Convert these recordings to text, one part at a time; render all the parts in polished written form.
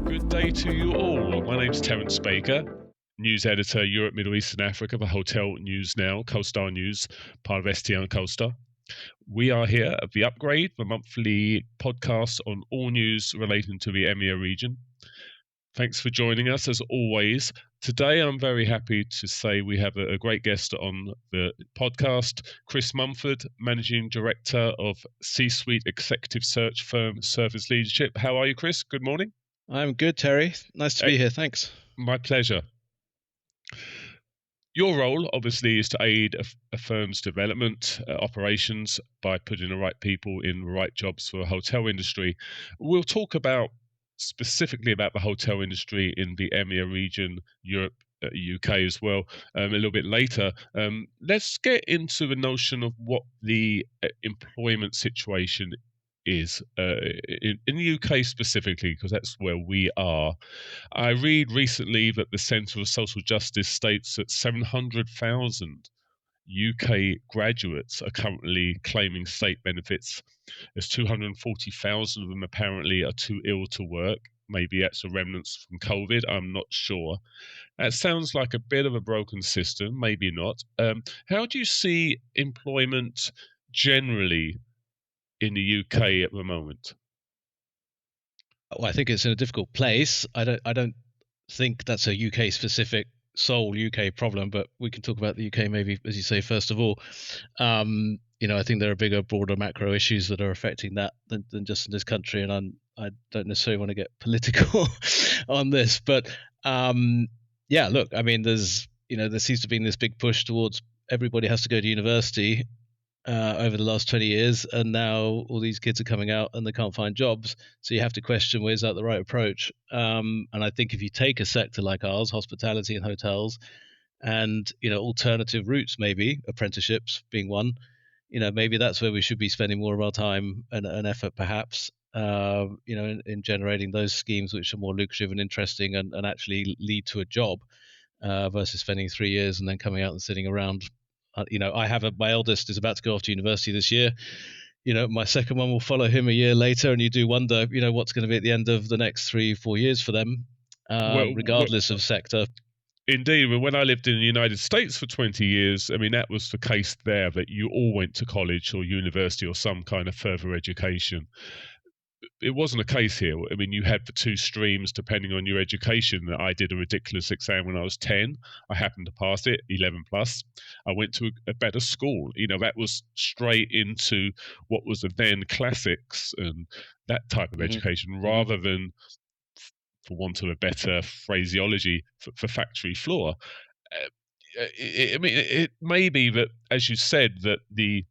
Good day to you all. My name's Terence Baker, news editor, Europe, Middle East and Africa for Hotel News Now, CoStar News, part of ST and CoStar. We are here at The Upgrade, the monthly podcast on all news relating to the EMEA region. Thanks for joining us, as always. Today, I'm very happy to say we have a great guest on the podcast, Chris Mumford, Managing Director of C-Suite Executive Search firm Cervus Leadership. How are you, Chris? Good morning. I'm good, Terry. Nice to be here. Thanks. My pleasure. Your role, obviously, is to aid a firm's development operations by putting the right people in the right jobs for the hotel industry. We'll talk specifically about the hotel industry in the EMEA region, Europe, UK as well, a little bit later. Let's get into the notion of what the employment situation is in the UK specifically, because that's where we are. I read recently that the Centre for Social Justice states that 700,000 UK graduates are currently claiming state benefits, as 240,000 of them apparently are too ill to work. Maybe that's a remnants from COVID, I'm not sure. That sounds like a bit of a broken system, maybe not. How do you see employment generally in the UK at the moment? Well, I think it's in a difficult place. I don't think that's a UK specific sole UK problem, but we can talk about the UK maybe, as you say, first of all. I think there are bigger, broader macro issues that are affecting that than just in this country, and I don't necessarily want to get political on this, but look, I mean, there seems to be this big push towards everybody has to go to university over the last 20 years, and now all these kids are coming out and they can't find jobs. So you have to question, well, is that the right approach? And I think if you take a sector like ours, hospitality and hotels, and alternative routes, maybe apprenticeships being one, maybe that's where we should be spending more of our time and effort, perhaps. In generating those schemes which are more lucrative and interesting and actually lead to a job, versus spending 3 years and then coming out and sitting around. I have my eldest is about to go off to university this year. My second one will follow him a year later, and you do wonder, what's going to be at the end of the next 3-4 years for them, regardless of sector. Indeed. When I lived in the United States for 20 years, I mean, that was the case there, that you all went to college or university or some kind of further education. It wasn't a case here. I mean, you had the two streams depending on your education. I did a ridiculous exam when I was 10. I happened to pass it, 11 plus. I went to a better school. That was straight into what was the then classics and that type of education, rather than, for want of a better phraseology, for factory floor. It may be that, as you said, that the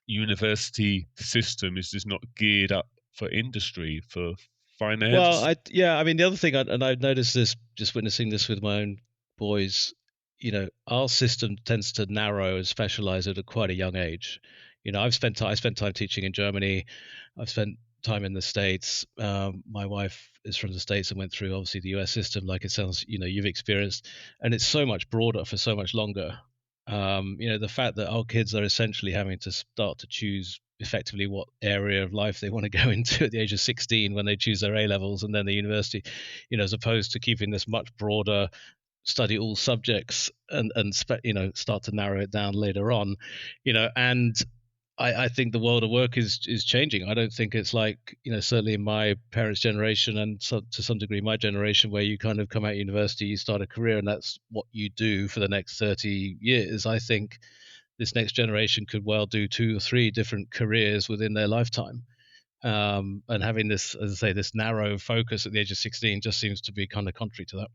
university system is just not geared up for industry, for finance. Well, the other thing, and I've noticed this just witnessing this with my own boys, our system tends to narrow and specialize at quite a young age. I spent time teaching in Germany. I've spent time in the States. My wife is from the States and went through, obviously, the US system, like it sounds, you've experienced, and it's so much broader for so much longer. The fact that our kids are essentially having to start to choose effectively what area of life they want to go into at the age of 16 when they choose their A levels and then the university, as opposed to keeping this much broader, study all subjects and start to narrow it down later on, and I think the world of work is changing. I don't think it's like, certainly in my parents' generation and to some degree my generation, where you kind of come out of university, you start a career, and that's what you do for the next 30 years. I think this next generation could well do 2 or 3 different careers within their lifetime. And having this, as I say, this narrow focus at the age of 16 just seems to be kind of contrary to that.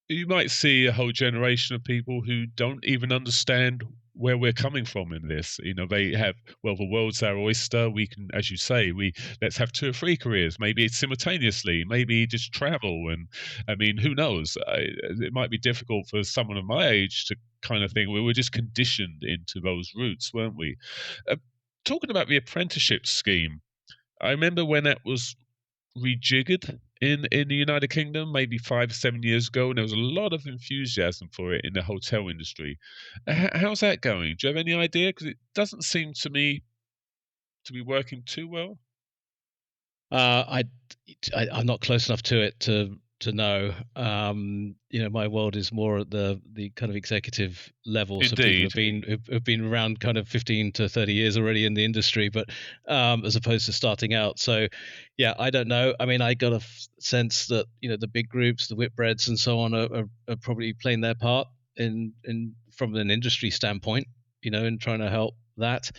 You might see a whole generation of people who don't even understand where we're coming from in this. They have, well, the world's our oyster. We can, as you say, let's have 2 or 3 careers, maybe simultaneously, maybe just travel. And I mean, who knows? It might be difficult for someone of my age to kind of think, we were just conditioned into those routes, weren't we? Talking about the apprenticeship scheme, I remember when that was rejiggered in the United Kingdom, maybe 5-7 years ago, and there was a lot of enthusiasm for it in the hotel industry. How's that going? Do you have any idea? Because it doesn't seem to me to be working too well? Uh, I'm not close enough to it to know. My world is more at the kind of executive level, so people Indeed. have been around kind of 15 to 30 years already in the industry, but as opposed to starting out. So, yeah, I don't know. I mean, I got a sense that the big groups, the Whitbreads and so on, are probably playing their part in from an industry standpoint, in trying to help that.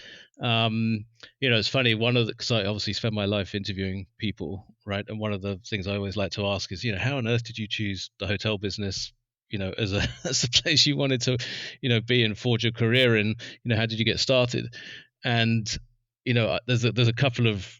It's funny. Because I obviously spend my life interviewing people, right? And one of the things I always like to ask is, how on earth did you choose the hotel business, as a as the place you wanted to, be and forge your career in? How did you get started? And there's a couple of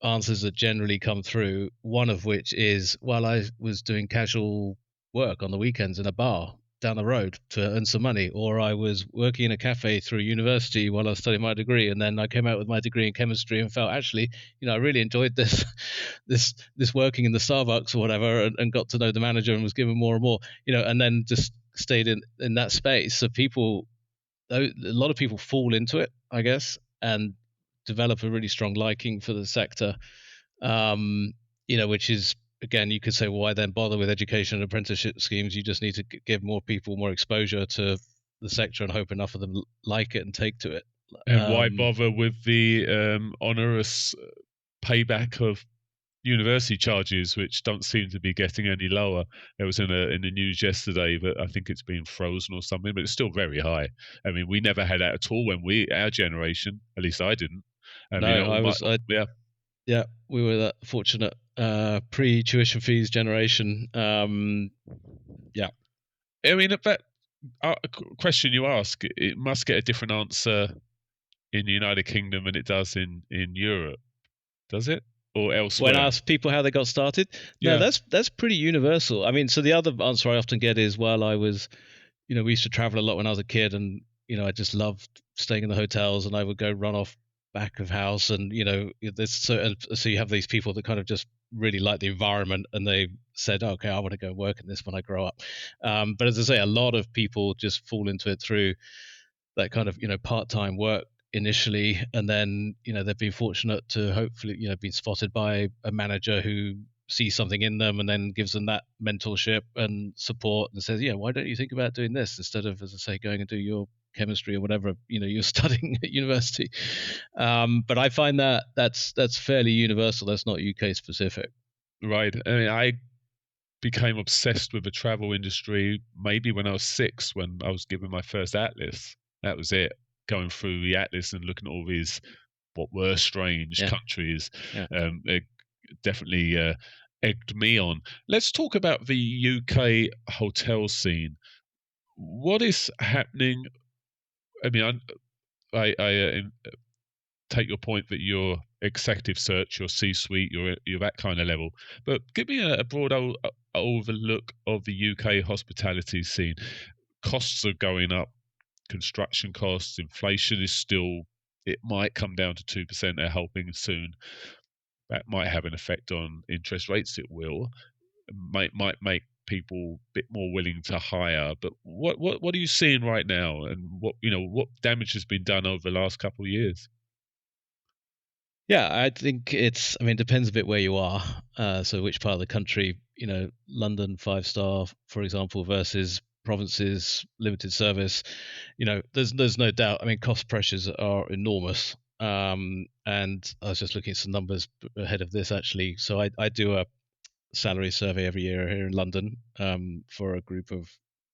answers that generally come through. One of which is, well, I was doing casual work on the weekends in a bar down the road to earn some money, or I was working in a cafe through university while I was studying my degree, and then I came out with my degree in chemistry and felt actually, I really enjoyed this, this working in the Starbucks or whatever, and got to know the manager and was given more and more, and then just stayed in that space. So a lot of people fall into it, I guess, and develop a really strong liking for the sector, which is, again, you could say, well, why then bother with education and apprenticeship schemes? You just need to give more people more exposure to the sector and hope enough of them like it and take to it. And why bother with the onerous payback of university charges, which don't seem to be getting any lower? It was in the news yesterday, but I think it's been frozen or something. But it's still very high. I mean, we never had that at all when our generation. At least I didn't. I No, mean, yeah. Yeah, we were that fortunate pre-tuition fees generation. Yeah. I mean, that question you ask, it must get a different answer in the United Kingdom than it does in Europe, does it? Or When I elsewhere? ask people how they got started, no, Yeah. that's pretty universal. I mean, so the other answer I often get is, well, I was, we used to travel a lot when I was a kid, and I just loved staying in the hotels, and I would go run off back of house, and this so you have these people that kind of just really like the environment, and they said, okay, I want to go work in this when I grow up. But as I say, a lot of people just fall into it through that kind of part-time work initially, and then they've been fortunate to hopefully been spotted by a manager who sees something in them and then gives them that mentorship and support and says, yeah, why don't you think about doing this instead of, as I say, going and do your chemistry or whatever you're studying at university. But I find that that's fairly universal. That's not UK specific. Right. I mean, I became obsessed with the travel industry maybe when I was 6, when I was given my first atlas. That was it. Going through the atlas and looking at all these what were strange Yeah. countries. Yeah. It definitely egged me on. Let's talk about the UK hotel scene. What is happening? I mean, I take your point that you're executive search, your C-suite, you're that kind of level. But give me a broad overlook of the UK hospitality scene. Costs are going up, construction costs, inflation is still. It might come down to 2%. They're hoping soon. That might have an effect on interest rates. It will. Might make people a bit more willing to hire. But what are you seeing right now, and what damage has been done over the last couple of years? Yeah, I think I mean, it depends a bit where you are. So which part of the country, London 5-star, for example, versus provinces, limited service, there's no doubt. I mean, cost pressures are enormous. And I was just looking at some numbers ahead of this actually. So I do a salary survey every year here in London, for a group of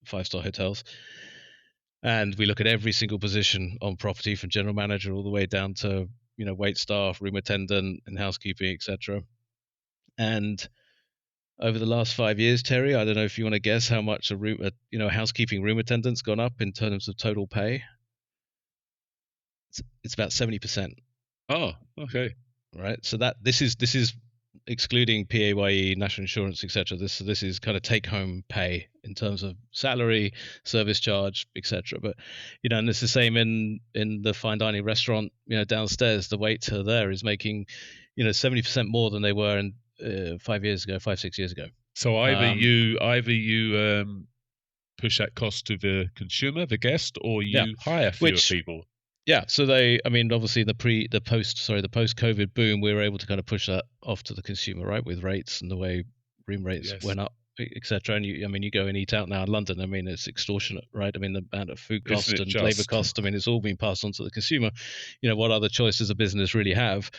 5-star hotels. And we look at every single position on property from general manager all the way down to wait staff, room attendant, and housekeeping, etc. And over the last 5 years, Terry, I don't know if you want to guess how much a housekeeping room attendant's gone up in terms of total pay. It's about 70%. Oh, okay. Right. So this is excluding PAYE, national insurance, etc. This is kind of take home pay in terms of salary, service charge, etc. But and it's the same in the fine dining restaurant. Downstairs, the waiter there is making 70% more than they were in 5, 6 years ago. So either you push that cost to the consumer, the guest, or Yeah, you hire fewer which people. Yeah, so I mean, obviously the post COVID boom, we were able to kind of push that off to the consumer, right, with rates and the way room rates Yes, went up, etc. And I mean, you go and eat out now in London. I mean, it's extortionate, right? I mean, the amount of food isn't cost it and labor just? cost. I mean, it's all being passed on to the consumer. What other choice does a business really have?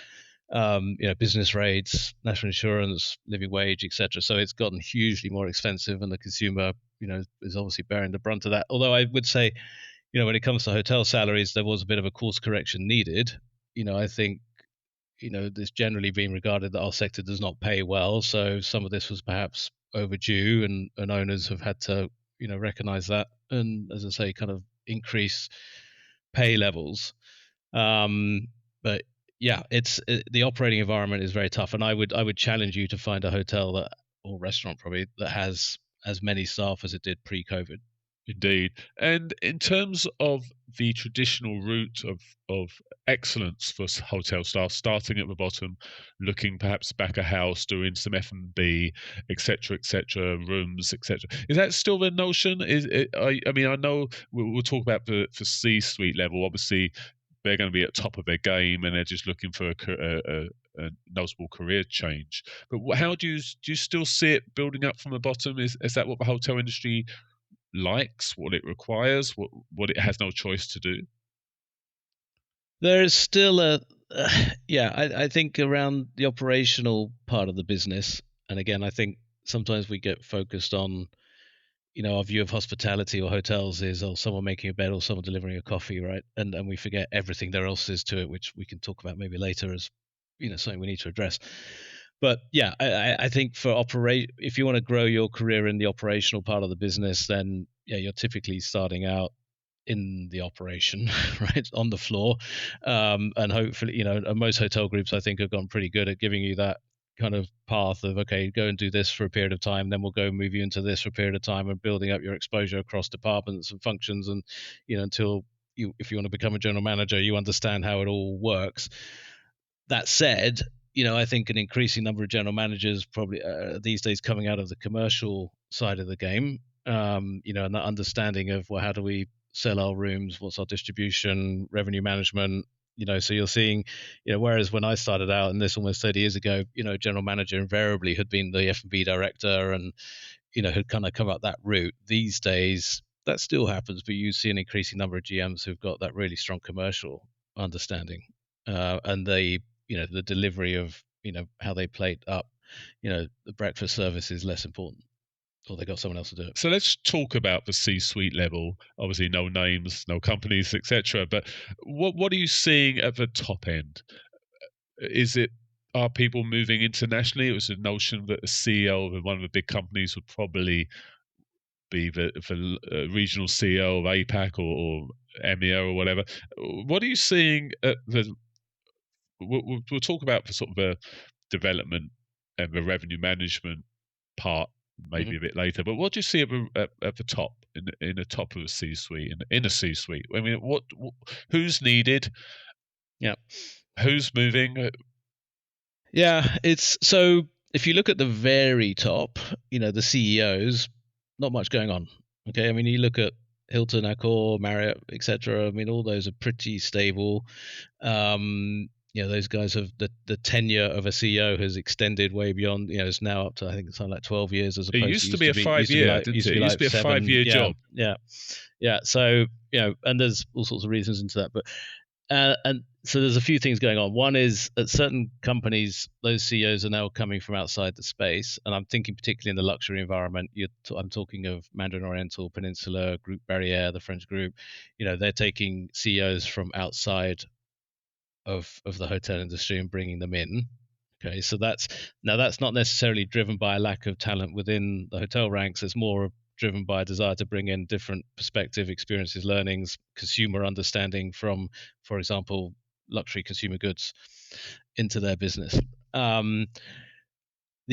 Business rates, national insurance, living wage, etc. So it's gotten hugely more expensive, and the consumer, is obviously bearing the brunt of that. Although I would say, when it comes to hotel salaries, there was a bit of a course correction needed. I think, there's generally been regarded that our sector does not pay well. So some of this was perhaps overdue, and owners have had to, recognize that. And as I say, kind of increase pay levels. Um, but yeah, the operating environment is very tough. And I would challenge you to find a hotel or restaurant probably that has as many staff as it did pre-COVID. Indeed. And in terms of the traditional route of excellence for hotel staff, starting at the bottom, looking perhaps back a house, doing some F&B, etc., rooms, etc. Is that still the notion? I mean, I know we'll talk about the C-suite level. Obviously, they're going to be at top of their game, and they're just looking for a noticeable career change. But how do you still see it building up from the bottom? Is that what the hotel industry likes, what it requires, what it has no choice to do? There is still yeah, I think around the operational part of the business, and again, I think sometimes we get focused on, our view of hospitality or hotels is, oh, someone making a bed or someone delivering a coffee, right? And we forget everything there else is to it, which we can talk about maybe later as, something we need to address. But yeah, I think if you want to grow your career in the operational part of the business, then yeah, you're typically starting out in the operation, right, on the floor. And hopefully, and most hotel groups, I think, have gone pretty good at giving you that kind of path of, okay, go and do this for a period of time, then we'll go move you into this for a period of time, and building up your exposure across departments and functions. And, until if you want to become a general manager, you understand how it all works. That said, I think an increasing number of general managers probably these days coming out of the commercial side of the game, and that understanding of, well, how do we sell our rooms? What's our distribution, revenue management? So you're seeing, whereas when I started out, and this almost 30 years ago, general manager invariably had been the F&B director, and had kind of come up that route. These days, that still happens, but you see an increasing number of GMs who've got that really strong commercial understanding, and the delivery of, how they plate up, the breakfast service is less important, or they got someone else to do it. So let's talk about the C-suite level. Obviously, no names, no companies, etc. But what are you seeing at the top end? Are people moving internationally? It was a notion that a CEO of one of the big companies would probably be the regional CEO of APAC or EMEA or whatever. What are you seeing at the we'll talk about the sort of the development and the revenue management part Hmm. maybe a bit later. But what do you see at the top in the top of a C-suite in a C-suite? I mean, who's needed? Yeah. Who's moving? Yeah, it's so if you look at the very top, the CEOs, not much going on. Okay, I mean, you look at Hilton, Accor, Marriott, etc. I mean, all those are pretty stable. Those guys have the tenure of a CEO has extended way beyond. It's now up to, I think it's something like 12 years, as It opposed to used to be a used to be 5 year, like didn't used to it? be It used to like be a 7. 5 year Yeah, job. yeah, yeah. So and there's all sorts of reasons into that, but and so there's a few things going on. One is at certain companies, those CEOs are now coming from outside the space, and I'm thinking particularly in the luxury environment. I'm talking of Mandarin Oriental, Peninsula, Groupe Barrière, the French group. They're taking CEOs from outside of the hotel industry and bringing them in. Okay, so that's not necessarily driven by a lack of talent within the hotel ranks. It's more driven by a desire to bring in different perspective, experiences, learnings, consumer understanding from, for example, luxury consumer goods into their business. The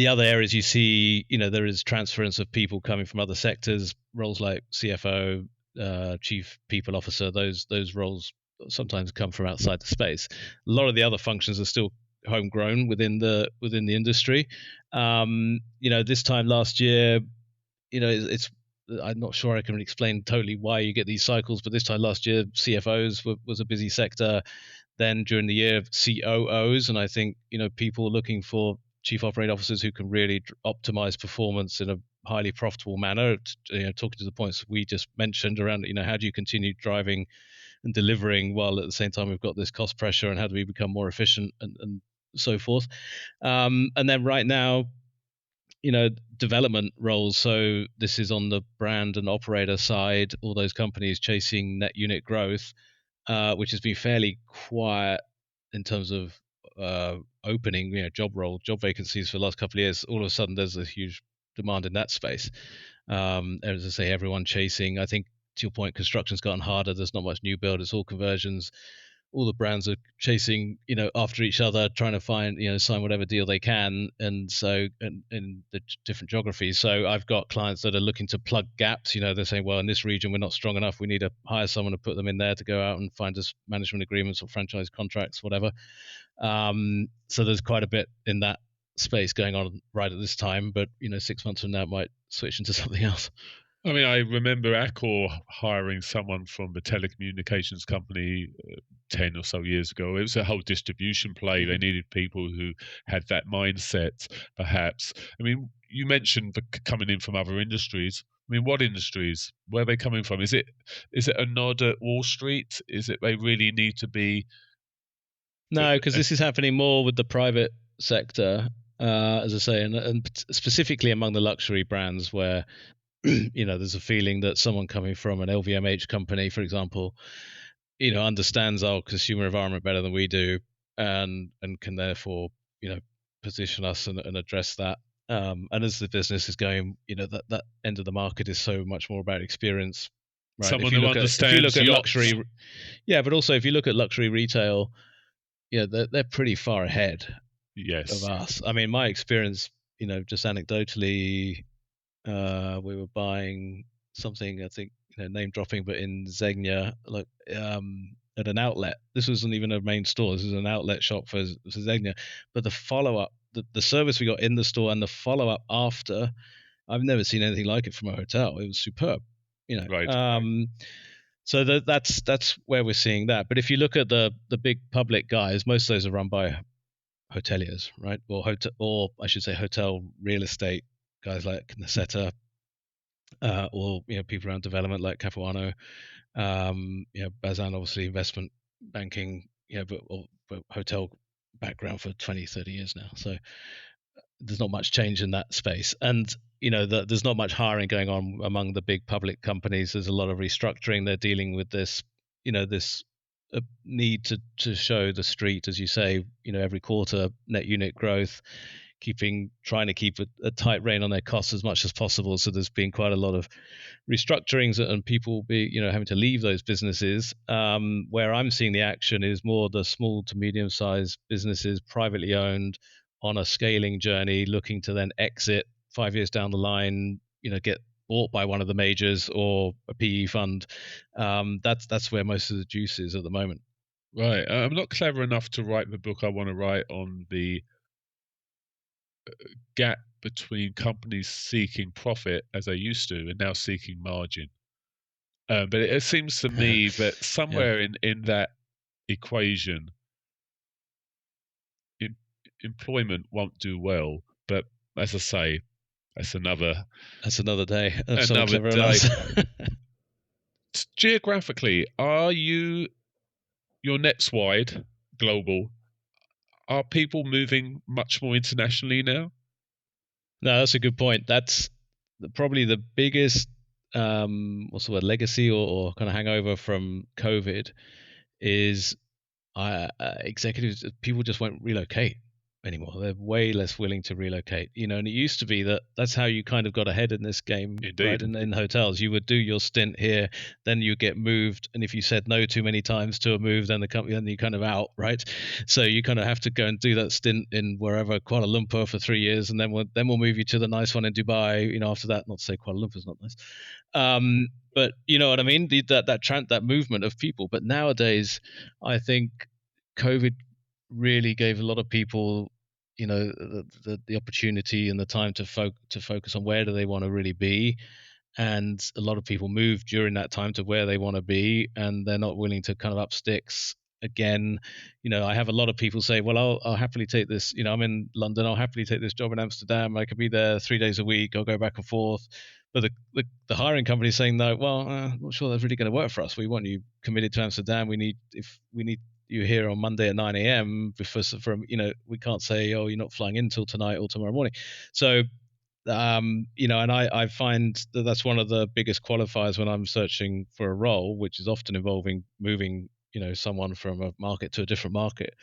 other areas you see, there is transference of people coming from other sectors, roles like CFO, chief people officer. Those roles sometimes come from outside the space. A lot of the other functions are still homegrown within the industry. This time last year, it's I'm not sure I can explain totally why you get these cycles, but this time last year, CFOs was a busy sector. Then during the year, COOs, and I think people looking for chief operating officers who can really optimize performance in a highly profitable manner. Talking to the points we just mentioned around, how do you continue driving and delivering while at the same time we've got this cost pressure, and how do we become more efficient and so forth. And then right now, development roles. So this is on the brand and operator side, all those companies chasing net unit growth, which has been fairly quiet in terms of opening, job vacancies for the last couple of years. All of a sudden, there's a huge demand in that space. As I say, everyone chasing. I think to your point, construction's gotten harder. There's not much new build. It's all conversions. All the brands are chasing, after each other, trying to find, sign whatever deal they can, and so in the different geographies. So I've got clients that are looking to plug gaps. They're saying, well, in this region we're not strong enough. We need to hire someone to put them in there to go out and find us management agreements or franchise contracts, whatever. So there's quite a bit in that space going on right at this time. But 6 months from now, it might switch into something else. I mean, I remember Accor hiring someone from a telecommunications company 10 or so years ago. It was a whole distribution play. They needed people who had that mindset, perhaps. I mean, you mentioned coming in from other industries. I mean, what industries? Where are they coming from? Is it a nod at Wall Street? Is it they really need to be? No, because this is happening more with the private sector, as I say, and specifically among the luxury brands where there's a feeling that someone coming from an LVMH company, for example, understands our consumer environment better than we do, and can therefore position us and address that. And as the business is going, that end of the market is so much more about experience, right? Someone who understands if you look at yachts. luxury, yeah, but also if you look at luxury retail, they're pretty far ahead of us. I mean, my experience, just anecdotally, we were buying something, I think, name dropping, but in Zegna, like at an outlet. This wasn't even a main store. This was an outlet shop for Zegna. But the follow up, the service we got in the store and the follow up after, I've never seen anything like it from a hotel. It was superb. Right. So that's where we're seeing that. But if you look at the big public guys, most of those are run by hoteliers, right? Or I should say hotel real estate guys like Nasetta, or people around development like Capuano, Bazan, obviously investment banking, but hotel background for 20, 30 years now. So there's not much change in that space. And there's not much hiring going on among the big public companies. There's a lot of restructuring. They're dealing with this, this need to show the street, as you say, every quarter net unit growth, trying to keep a tight rein on their costs as much as possible. So there's been quite a lot of restructurings and people having to leave those businesses. Where I'm seeing the action is more the small to medium sized businesses, privately owned, on a scaling journey, looking to then exit 5 years down the line, get bought by one of the majors or a PE fund. That's where most of the juice is at the moment. Right. I'm not clever enough to write the book I want to write on the gap between companies seeking profit as they used to and now seeking margin. But it seems to me that somewhere in that equation, employment won't do well. But as I say, that's another day. Another day. Geographically, are your net's wide, global? Are people moving much more internationally now? No, that's a good point. That's probably the biggest what's the word, legacy or kind of hangover from COVID is executives, people just won't relocate anymore. They're way less willing to relocate, and it used to be that's how you kind of got ahead in this game. Indeed. Right? In hotels, you would do your stint here, then you get moved, and if you said no too many times to a move, then you kind of out, right? So you kind of have to go and do that stint in wherever, Kuala Lumpur for 3 years, and then we'll move you to the nice one in Dubai, after that. Not to say Kuala Lumpur's not nice, but you know what I mean, that movement of people. But nowadays, I think COVID really gave a lot of people, the opportunity and the time to focus on where do they want to really be, and a lot of people move during that time to where they want to be, and they're not willing to kind of up sticks again. I have a lot of people say, well, I'll happily take this. I'm in London, I'll happily take this job in Amsterdam, I could be there 3 days a week, I'll go back and forth. But the hiring company is saying, no, well, I'm not sure that's really going to work for us. We want you committed to Amsterdam. If we need you here on Monday at 9 a.m. We can't say, oh, you're not flying in till tonight or tomorrow morning. So and I find that that's one of the biggest qualifiers when I'm searching for a role, which is often involving moving, someone from a market to a different market.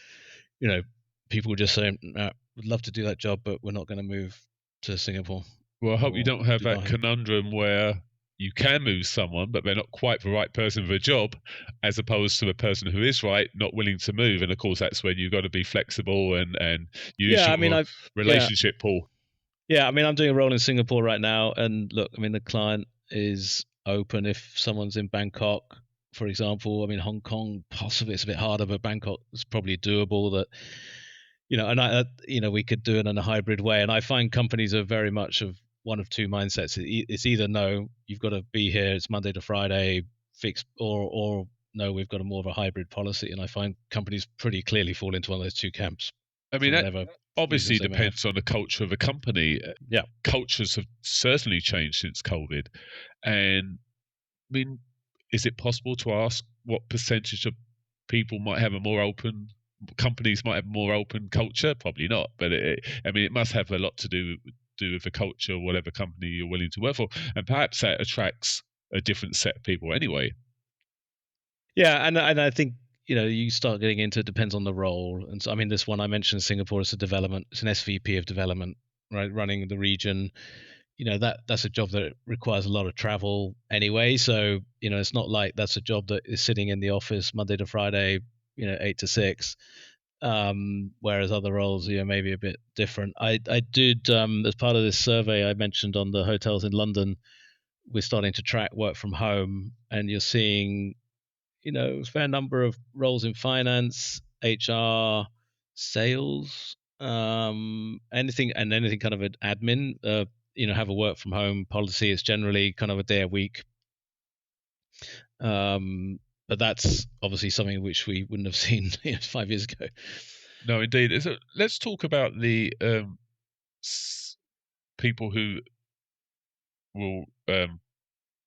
People just say, nah, would love to do that job, but we're not going to move to Singapore Well, I hope you or don't have that Dubai. conundrum where you can move someone, but they're not quite the right person for a job, as opposed to the person who is right, not willing to move. And of course, that's when you've got to be flexible and use Yeah, I mean, your I've yeah, relationship pool. yeah, I mean, I'm doing a role in Singapore right now, and look, I mean, the client is open if someone's in Bangkok, for example. I mean, Hong Kong, possibly it's a bit harder, but Bangkok is probably doable. We could do it in a hybrid way. And I find companies are very much of one of two mindsets. It's either no, you've got to be here, it's Monday to Friday, fixed, or no, we've got a more of a hybrid policy. And I find companies pretty clearly fall into one of those two camps I for mean, that whatever obviously reasons they may have. depends on the culture of the company. Yeah. Cultures have certainly changed since COVID. And I mean, is it possible to ask what percentage of people might have a more open companies might have a more open culture? Probably not, but it must have a lot to do with the culture, whatever company you're willing to work for, and perhaps that attracts a different set of people anyway. Yeah, and I think you start getting into, it depends on the role. And so I mean, this one I mentioned, Singapore, is it's an SVP of development, right, running the region. That's a job that requires a lot of travel anyway. So it's not like that's a job that is sitting in the office Monday to Friday, 8 to 6. Whereas other roles, maybe a bit different. I did, as part of this survey I mentioned on the hotels in London, we're starting to track work from home, and you're seeing a fair number of roles in finance, HR, sales, anything kind of an admin. Have a work from home policy. It's generally kind of a day a week. But that's obviously something which we wouldn't have seen 5 years ago. No, indeed. Let's talk about the people who will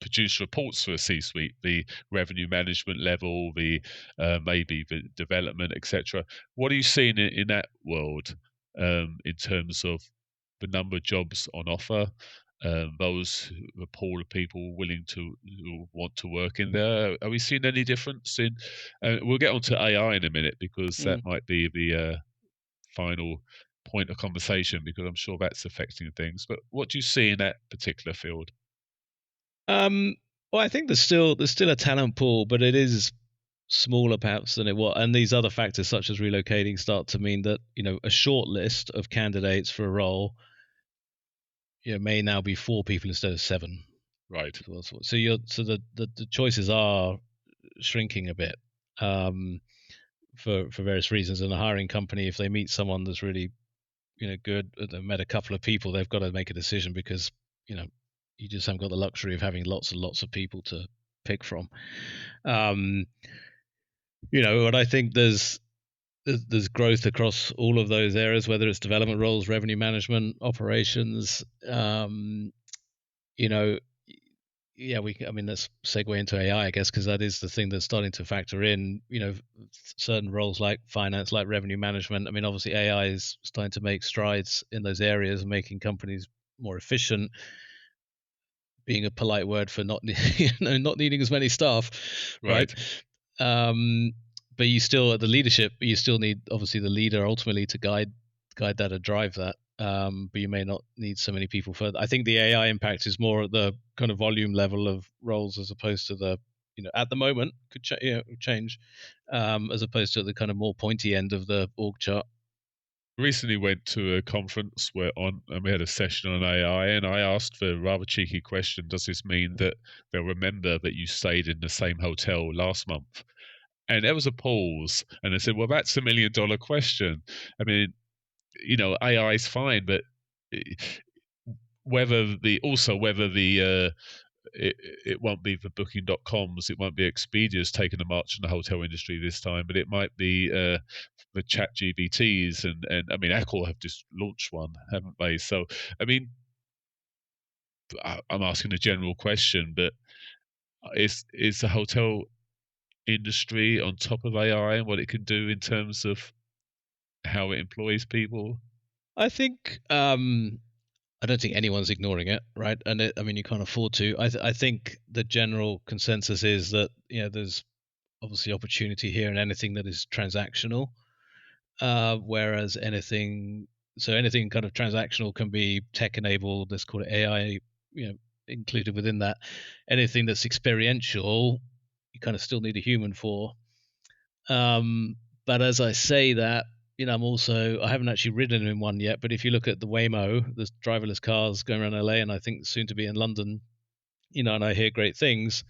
produce reports for a C-suite, the revenue management level, the maybe the development, etc. What are you seeing in that world in terms of the number of jobs on offer, the pool of people willing to who want to work in there? Are we seeing any difference in? We'll get onto AI in a minute because that Mm. might be the final point of conversation because I'm sure that's affecting things. But what do you see in that particular field? Um, well, I think there's still a talent pool, but it is smaller perhaps than it was. And these other factors, such as relocating, start to mean that a short list of candidates for a role, may now be 4 people instead of 7. Right. So the choices are shrinking a bit, for various reasons. And a hiring company, if they meet someone that's really good, they've met a couple of people, they've got to make a decision, because you know you just haven't got the luxury of having lots and lots of people to pick from. um but I think there's growth across all of those areas, whether it's development roles, revenue management, operations. You know, yeah, I mean, let's segue into AI, I guess, because that is the thing that's starting to factor in. Certain roles like finance, like revenue management. I mean, obviously, AI is starting to make strides in those areas and making companies more efficient, being a polite word for not not needing as many staff, right? Right. Um, but you still, at the leadership, you still need, obviously, the leader ultimately to guide that or drive that. But you may not need so many people further. I think the AI impact is more at the kind of volume level of roles, as opposed to the, at the moment could change, as opposed to the kind of more pointy end of the org chart. Recently went to a conference and we had a session on AI, and I asked the rather cheeky question: does this mean that they'll remember that you stayed in the same hotel last month? And there was a pause, and I said, "Well, that's $1 million question. I mean, AI is fine, but eh, whether the it won't be the Booking.coms, it won't be Expedia's taking a march on the hotel industry this time, but it might be the Chat GBTs, and I mean Apple have just launched one, haven't they? So I mean, I'm asking a general question, but is the hotel industry on top of AI and what it can do in terms of how it employs people? I think I don't think anyone's ignoring it, right? And I mean, you can't afford to. I think the general consensus is that there's obviously opportunity here in anything that is transactional, whereas anything kind of transactional can be tech enabled. Let's call it AI, included within that. Anything that's experiential, you kind of still need a human for. But as I say that, I haven't actually ridden in one yet, but if you look at the Waymo, the driverless cars going around LA, and I think soon to be in London, and I hear great things,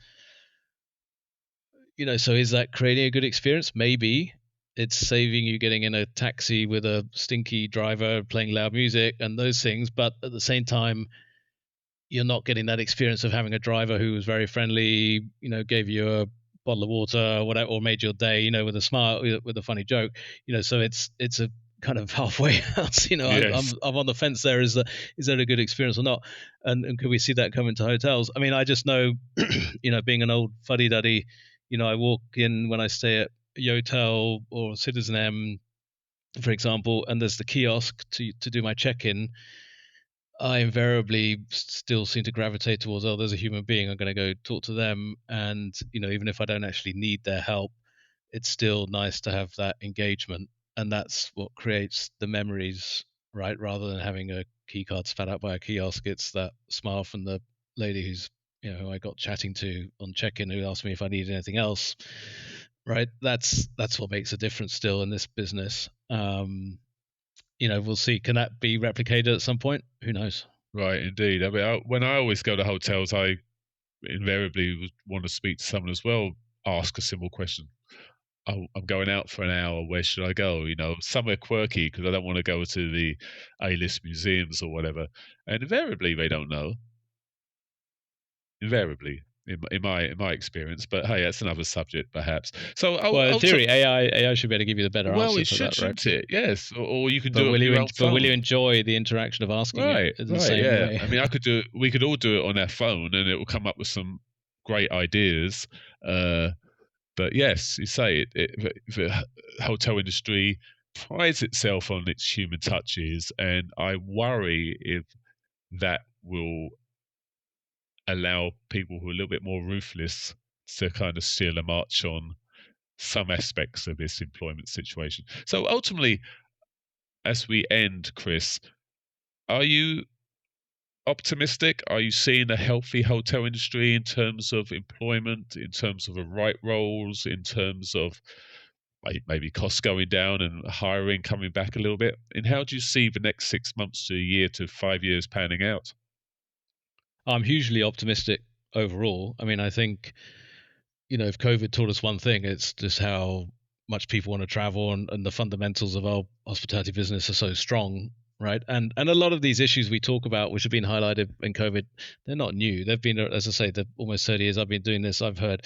so is that creating a good experience? Maybe. It's saving you getting in a taxi with a stinky driver playing loud music and those things, but at the same time, you're not getting that experience of having a driver who was very friendly, gave you a bottle of water or whatever, or made your day, with a smile, with a funny joke, so it's a kind of halfway house. Yes. I'm on the fence there. Is that a good experience or not? And could we see that come into hotels? I mean, I just know, being an old fuddy duddy, I walk in when I stay at Yotel or Citizen M, for example, and there's the kiosk to do my check-in. I invariably still seem to gravitate towards, oh, there's a human being, I'm going to go talk to them. And, even if I don't actually need their help, it's still nice to have that engagement. And that's what creates the memories, right? Rather than having a key card spat out by a kiosk, it's that smile from the lady who I got chatting to on check-in, who asked me if I needed anything else, right? That's what makes a difference still in this business. We'll see. Can that be replicated at some point? Who knows? Right, indeed. I mean, when I always go to hotels, I invariably want to speak to someone as well, ask a simple question. Oh, I'm going out for an hour. Where should I go? Somewhere quirky, because I don't want to go to the A-list museums or whatever. And invariably, they don't know. Invariably, in my experience. But hey, that's another subject, perhaps. So, Well, in also, theory, AI should be able to give you the better well, answer it for should, that, right? shouldn't it? Yes, or you can But do it on your own will you phone. enjoy the interaction of asking it Right, in the right, same yeah. way? I mean, we could all do it on our phone, and it will come up with some great ideas. But yes, you say the hotel industry prides itself on its human touches, and I worry if that will allow people who are a little bit more ruthless to kind of steal a march on some aspects of this employment situation. So ultimately, as we end, Chris, are you optimistic? Are you seeing a healthy hotel industry in terms of employment, in terms of the right roles, in terms of maybe costs going down and hiring coming back a little bit? And how do you see the next 6 months to a year to 5 years panning out? I'm hugely optimistic overall. I mean, I think, if COVID taught us one thing, it's just how much people want to travel, and the fundamentals of our hospitality business are so strong, right? And a lot of these issues we talk about, which have been highlighted in COVID, they're not new. They've been, as I say, the almost 30 years I've been doing this, I've heard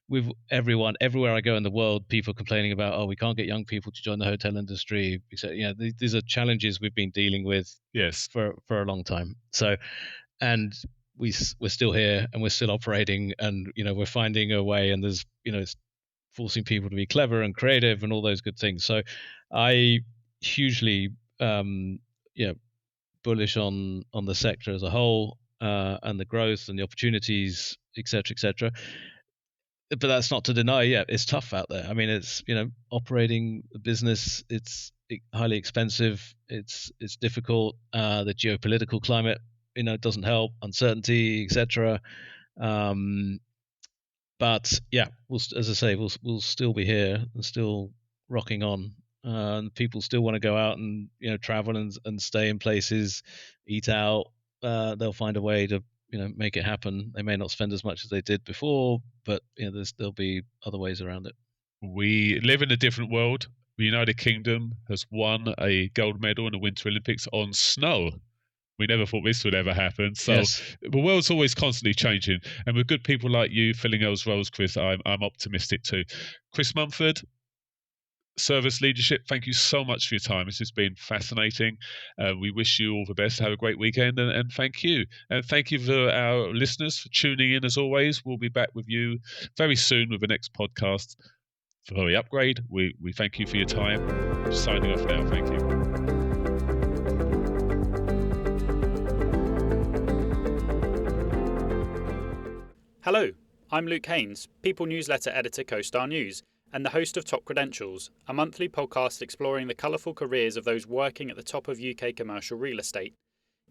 with everywhere I go in the world, people complaining about, oh, we can't get young people to join the hotel industry. These are challenges we've been dealing with Yes, for a long time. So, and we're still here and we're still operating, and we're finding a way, and there's it's forcing people to be clever and creative and all those good things. So I hugely yeah bullish on the sector as a whole, and the growth and the opportunities, etc., but that's not to deny, it's tough out there. I mean, it's operating a business, it's highly expensive, it's difficult. The geopolitical climate doesn't help, uncertainty, etc. But yeah, as I say, we'll still be here and still rocking on. And people still want to go out and travel and stay in places, eat out. They'll find a way to make it happen. They may not spend as much as they did before, but there'll be other ways around it. we live in a different world. The United Kingdom has won a gold medal in the Winter Olympics on snow. we never thought this would ever happen. So Yes. the world's always constantly changing, and with good people like you filling those roles, Chris, I'm optimistic too. Chris Mumford, Cervus Leadership, thank you so much for your time. This has been fascinating. We wish you all the best. Have a great weekend, and thank you. And thank you for our listeners for tuning in as always. We'll be back with you very soon with the next podcast for the upgrade. We thank you for your time. Signing off now. Thank you. Hello, I'm Luke Haynes, People Newsletter Editor CoStar News, and the host of Top Credentials, a monthly podcast exploring the colourful careers of those working at the top of UK commercial real estate.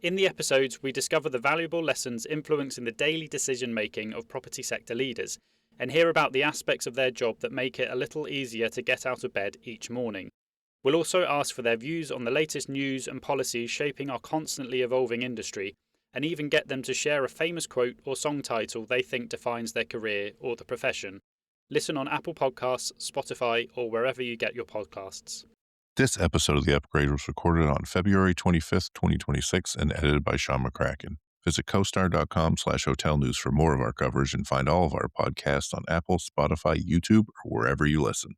In the episodes, we discover the valuable lessons influencing the daily decision-making of property sector leaders, and hear about the aspects of their job that make it a little easier to get out of bed each morning. We'll also ask for their views on the latest news and policies shaping our constantly evolving industry, and even get them to share a famous quote or song title they think defines their career or the profession. Listen on Apple Podcasts, Spotify, or wherever you get your podcasts. This episode of The Upgrade was recorded on February 25th, 2026 and edited by Sean McCracken. Visit costar.com/hotel news for more of our coverage and find all of our podcasts on Apple, Spotify, YouTube, or wherever you listen.